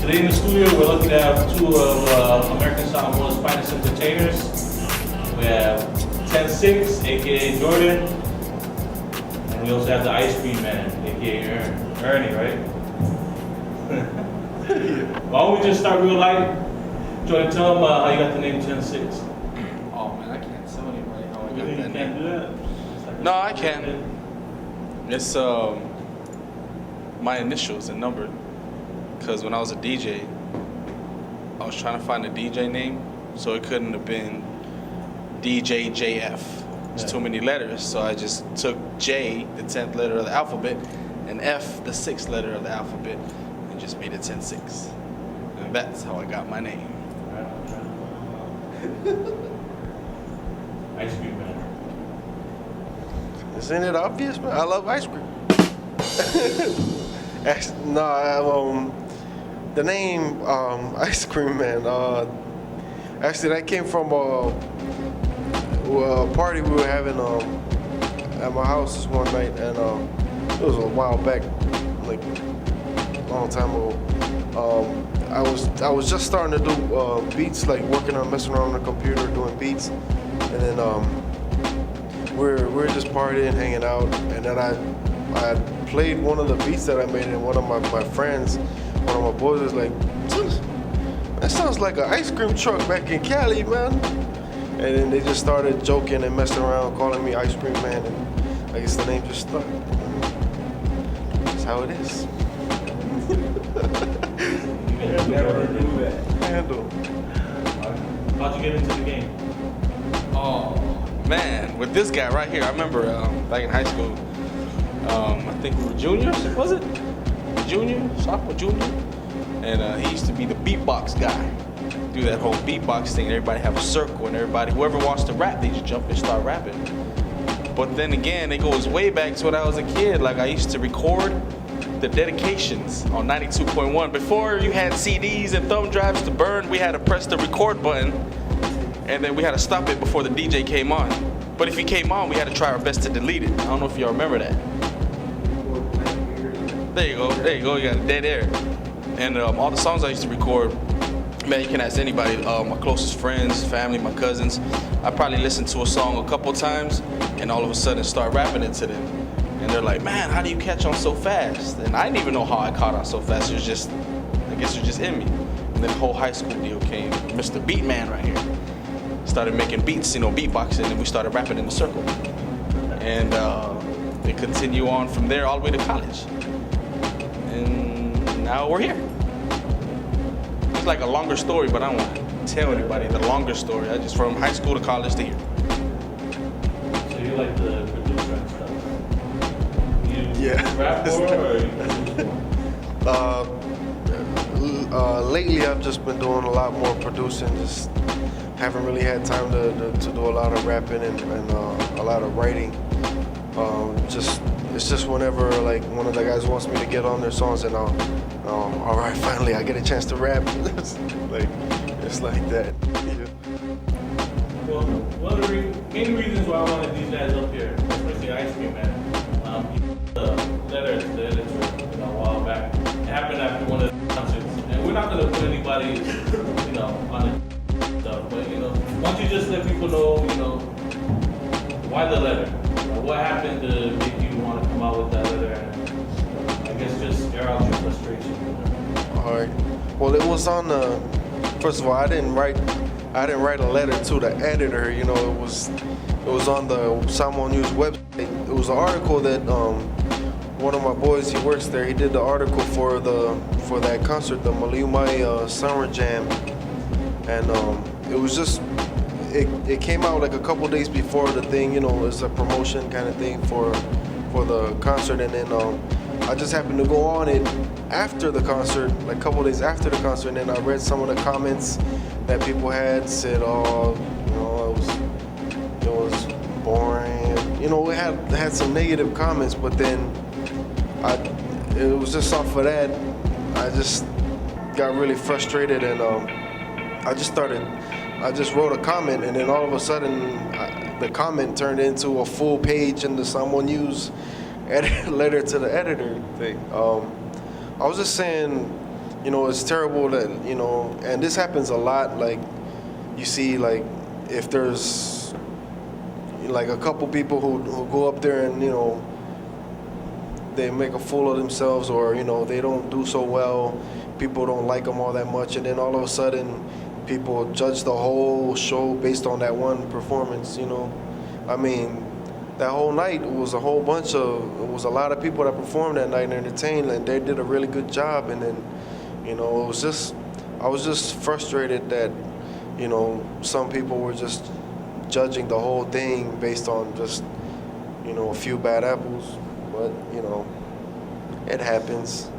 Today in the studio, we're lucky to have two of American Samoa's finest entertainers. We have 10-6, aka Jordan, and we also have the Ice Cream Man, aka Ernie, right? Why don't we just start real light? Jordan, tell them how you got the name 10-6. Oh man, I can't tell anybody how I got You that can't name. do that? No, I can. It's my initials and number. Because when I was a DJ, I was trying to find a DJ name, so it couldn't have been DJJF. It's too many letters, so I just took J, the 10th letter of the alphabet, and F, the 6th letter of the alphabet, and just made it 10-6. And that's how I got my name. Ice Cream Man. Isn't it obvious, man? I love ice cream. Actually, no, the name Ice Cream Man, actually that came from a party we were having at my house this one night, and it was a while back, like a long time ago. I was just starting to do beats, like messing around on the computer, doing beats, and then we're just partying, hanging out, and then I played one of the beats that I made, and one of my friends, one of my boys was like, that sounds like an ice cream truck back in Cali, man. And then they just started joking and messing around, calling me Ice Cream Man, and I guess the name just stuck. That's how it is. Never knew that. Handle. How'd you get into the game? Oh man, with this guy right here, I remember back in high school, I think we were juniors, was it? Sophomore, junior? And he used to be the beatbox guy. Do that whole beatbox thing, everybody have a circle, and whoever wants to rap, they just jump and start rapping. But then again, it goes way back to when I was a kid. Like, I used to record the dedications on 92.1. Before you had CDs and thumb drives to burn, we had to press the record button, and then we had to stop it before the DJ came on. But if he came on, we had to try our best to delete it. I don't know if y'all remember that. There you go, you got dead air. And all the songs I used to record, man, you can ask anybody, my closest friends, family, my cousins. I probably listened to a song a couple times, and all of a sudden start rapping it to them. And they're like, man, how do you catch on so fast? And I didn't even know how I caught on so fast. It was just, I guess it was just in me. And then the whole high school deal came. Mr. Beat Man right here started making beats, beatboxing, and we started rapping in the circle. And it continued on from there all the way to college. And now we're here. It's like a longer story, but I don't want to tell anybody the longer story. I just from high school to college to here. So you're like the producer and stuff? You rap Yeah. more or you produce more? Lately, I've just been doing a lot more producing. Just haven't really had time to do a lot of rapping and a lot of writing. It's just whenever like one of the guys wants me to get on their songs, and all right, finally I get a chance to rap. it's like that. Yeah. Well, one of the main reasons why I wanted these guys up here, especially Ice Cream Man, the letter to the editor a while back. It happened after one of the concerts, and we're not gonna put anybody, on the stuff, but once you just let people know, why the letter? What happened to make you want to come out with that letter? And I guess just air out your frustration. All right. Well, it was on the. First of all, I didn't write a letter to the editor. It was on the Samoa News website. It was an article that one of my boys, he works there. He did the article for that concert, the Maliumai Summer Jam, and it was just. It came out like a couple days before the thing, it's a promotion kind of thing for the concert, and then I just happened to go on it after the concert, like a couple days after the concert, and then I read some of the comments that people had said, it was boring, it had some negative comments, but then it was just off of that, I just got really frustrated, and I just wrote a comment, and then all of a sudden, the comment turned into a full page in the Samoa News letter to the editor thing. I was just saying, it's terrible that, and this happens a lot. Like, you see, like, if there's like a couple people who go up there and, they make a fool of themselves, or, they don't do so well, people don't like them all that much, and then all of a sudden people judge the whole show based on that one performance, I mean, that whole night was it was a lot of people that performed that night and entertained, and they did a really good job. And then, I was just frustrated that, some people were just judging the whole thing based on just, a few bad apples. But, it happens.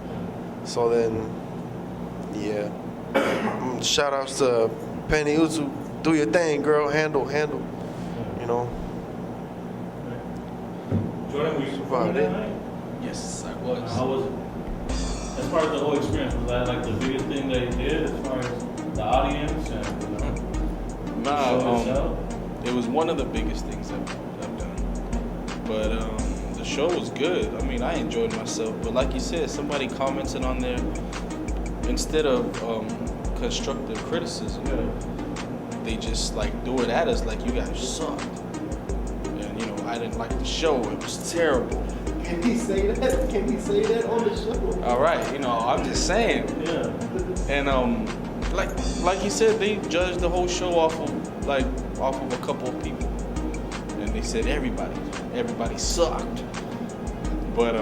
So then, yeah. Shout outs to Penny Uzu. Do your thing, girl. Handle. Jordan, were you performing that night? Yes, I was. How was it? As far as the whole experience, was that like the biggest thing they did as far as the audience and the show itself? It was one of the biggest things I've done. But the show was good. I mean, I enjoyed myself. But like you said, somebody commented on there, instead of constructive criticism, they just like threw it at us like, you guys sucked. And I didn't like the show. It was terrible. Can he say that? Can he say that on the show? All right, I'm just saying. Yeah. And like you said, they judged the whole show off of a couple of people, and they said everybody sucked. But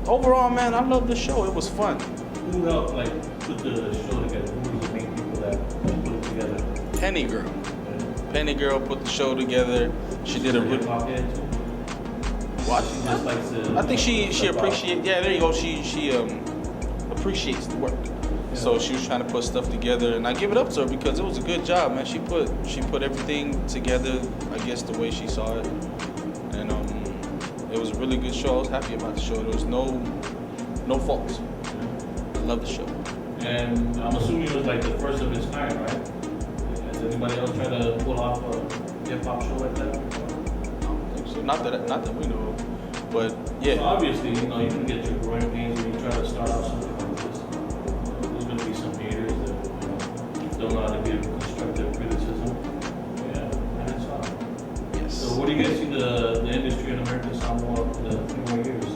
overall, man, I loved the show. It was fun. Who helped put the show together? Who were the main people that put it together? Penny Girl. Penny Girl put the show together. She did a hip hop head too. What? She just likes to. I think she appreciates. Yeah, there you go. She appreciates the work. Yeah. So she was trying to put stuff together, and I give it up to her because it was a good job, man. She put everything together, I guess, the way she saw it, and it was a really good show. I was happy about the show. There was no faults. I love the show. And I'm assuming it was like the first of its kind, right? Has anybody else tried to pull off a hip hop show like that? I don't think so. Not that we know of. But yeah. So obviously, you can get your growing pains when you try to start off something like this. There's going to be some haters that don't know how to give constructive criticism. Yeah, and it's hard. Yes. So what do you guys see the industry in America Samoa in a few more years?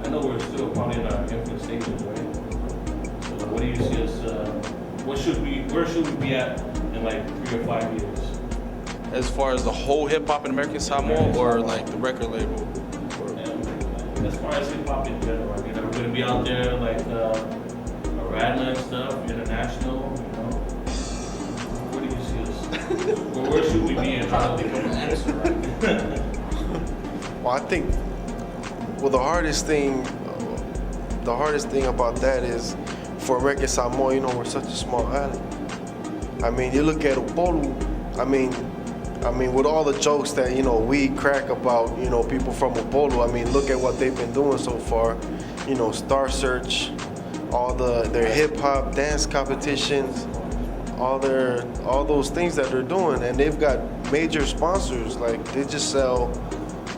I know we're still probably in our infant stages, right? So what do you see as where should we be at in like 3 or 5 years? As far as the whole hip hop in American Samoa, or like the record label? And as far as hip hop in general, are we going to be out there like Radna and stuff, international? Where do you see us? Where should we be? And trying to think of an answer, right? Well, I think, the hardest thing about that is, for American Samoa, we're such a small island. I mean, you look at Upolu, I mean, with all the jokes that, we crack about, people from Upolu, I mean, look at what they've been doing so far. Star Search, all their hip hop dance competitions, all those things that they're doing, and they've got major sponsors. Like, they just sell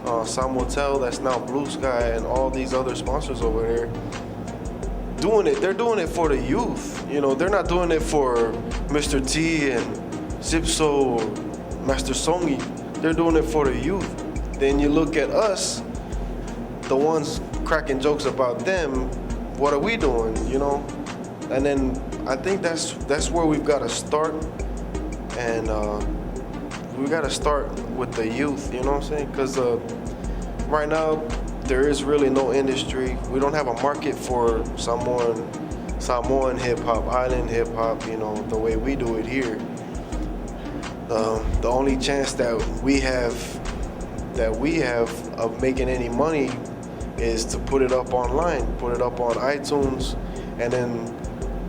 Samotel, that's now Blue Sky, and all these other sponsors over there. They're doing it for the youth. They're not doing it for Mr. T and Zipso or Master Songi. They're doing it for the youth. Then you look at us, the ones cracking jokes about them. What are we doing? And then I think that's where we've got to start, and we got to start with the youth. You know what I'm saying? Because right now, there is really no industry. We don't have a market for Samoan hip hop, island hip hop, the way we do it here. The only chance that we have of making any money is to put it up online, put it up on iTunes, and then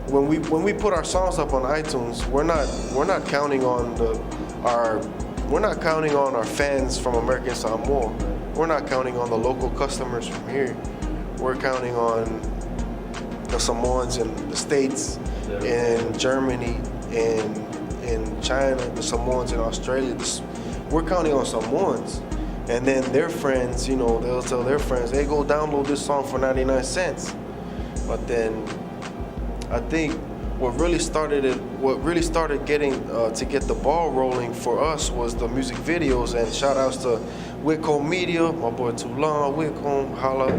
when we put our songs up on iTunes, we're not counting on our fans from American Samoa. We're not counting on the local customers from here. We're counting on the Samoans in the States, in Germany, in China, the Samoans in Australia. We're counting on Samoans. And then their friends, they'll tell their friends, hey, go download this song for 99 cents. But then I think what really started getting to get the ball rolling for us was the music videos. And shout outs to Whitcomb Media, my boy Toulon, Whitcomb, Holla,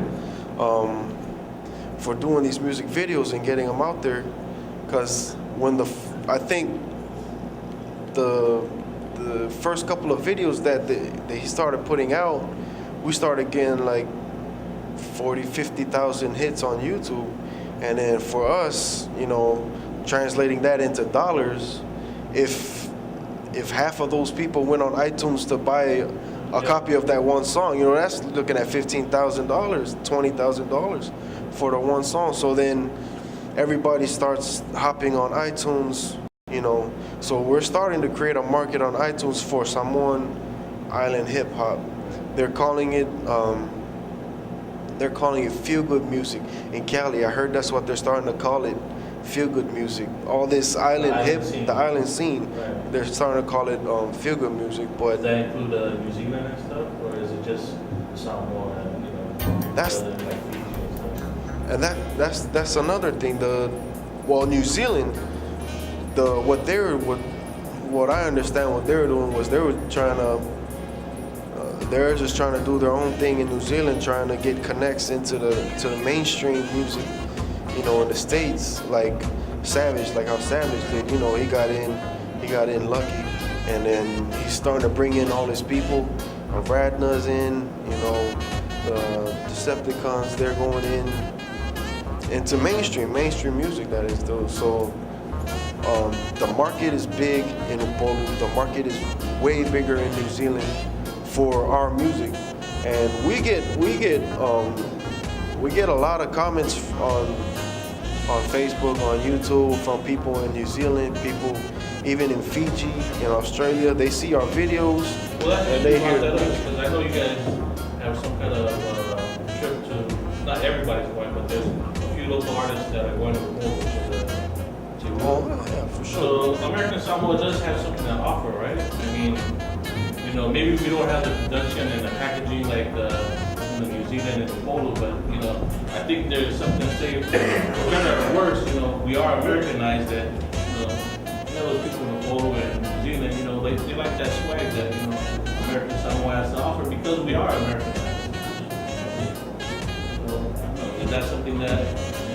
for doing these music videos and getting them out there. Because when I think the first couple of videos that he started putting out, we started getting like 40,000-50,000 hits on YouTube. And then for us, you know, translating that into dollars, if half of those people went on iTunes to buy a copy of that one song, you know, that's looking at $15,000, $20,000 for the one song. So then everybody starts hopping on iTunes, you know. So we're starting to create a market on iTunes for Samoan Island hip hop. They're calling it feel good music. In Cali, I heard that's what they're starting to call it, feel good music. All this the island scene, right. They're starting to call it feel good music. But does that include New Zealand and stuff, or is it just Samoa, you know, That's- like Fiji and stuff? and that's another thing. New Zealand, what I understand what they were doing was they were trying to. They're just trying to do their own thing in New Zealand, trying to get connects into the mainstream music, you know, in the States, like Savage, like how Savage did. You know, he got in lucky, and then he's starting to bring in all his people. Radna's in, you know, the Decepticons, they're going into mainstream music, that is, though. So the market is big in Upolu. The market is way bigger in New Zealand for our music, and we get a lot of comments on Facebook, on YouTube, from people in New Zealand, people even in Fiji, in Australia. They see our videos, Well, that's and they hear. because I know you guys have some kind of trip to. Not everybody's going, but there's a few local artists that are going to Upolu, Oh yeah, for sure. So American Samoa does have something to offer, right? I mean, you know, maybe we don't have the production and the packaging like New Zealand and Upolu, but you know, I think there's something to say. Whether it works, you know, we are Americanized. That you know those people in Upolu and New Zealand, you know, they like that swag that you know American Samoa has to offer because we are Americanized. So, is that something that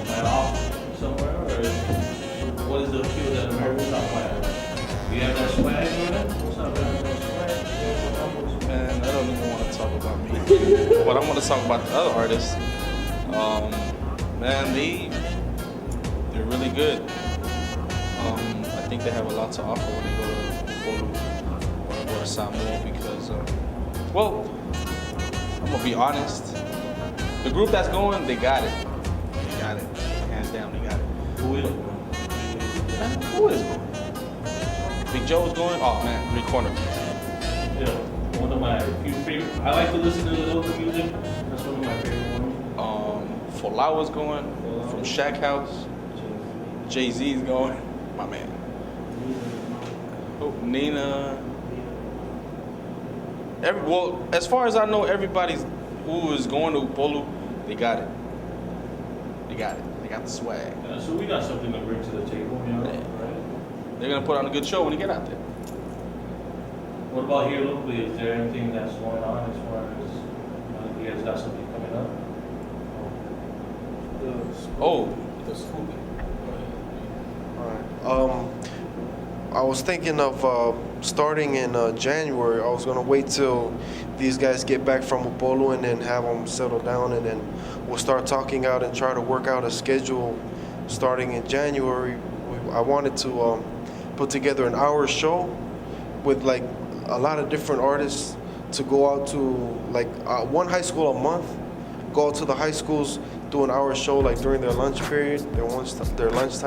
might offer somewhere, or what is the appeal that American Samoa has? Do you have that swag on it? What's up, man? Man, I don't even want to talk about me. But I want to talk about the other artists. Man, they're really good. I think they have a lot to offer when they go to Upolu or go to Samoa because, well, I'm gonna be honest. The group that's going, they got it. They got it. Hands down, they got it. Who is it? Man, who is going? Big Joe's going? Oh man, 3 Corner. Yeah, one of my few favorite. I like to listen to the local music. That's one of my favorite ones. Folawa's going from Shack House. Jay-Z's going. My man. Oh, Nina. Well, as far as I know, everybody's who is going to Upolu, they got it. They got it. They got the swag. So we got something to bring to the table, you know, Yeah. right? They're gonna put on a good show when they get out there. What about here locally? Is there anything that's going on as far as you guys got something coming up? Oh, I was thinking of starting in January. I was gonna wait till these guys get back from Upolu and then have them settle down, and then we'll start talking out and try to work out a schedule starting in January. I wanted to put together an hour show with like a lot of different artists to go out to like one high school a month, go out to the high schools, do an hour show like during their lunch period, their lunchtime.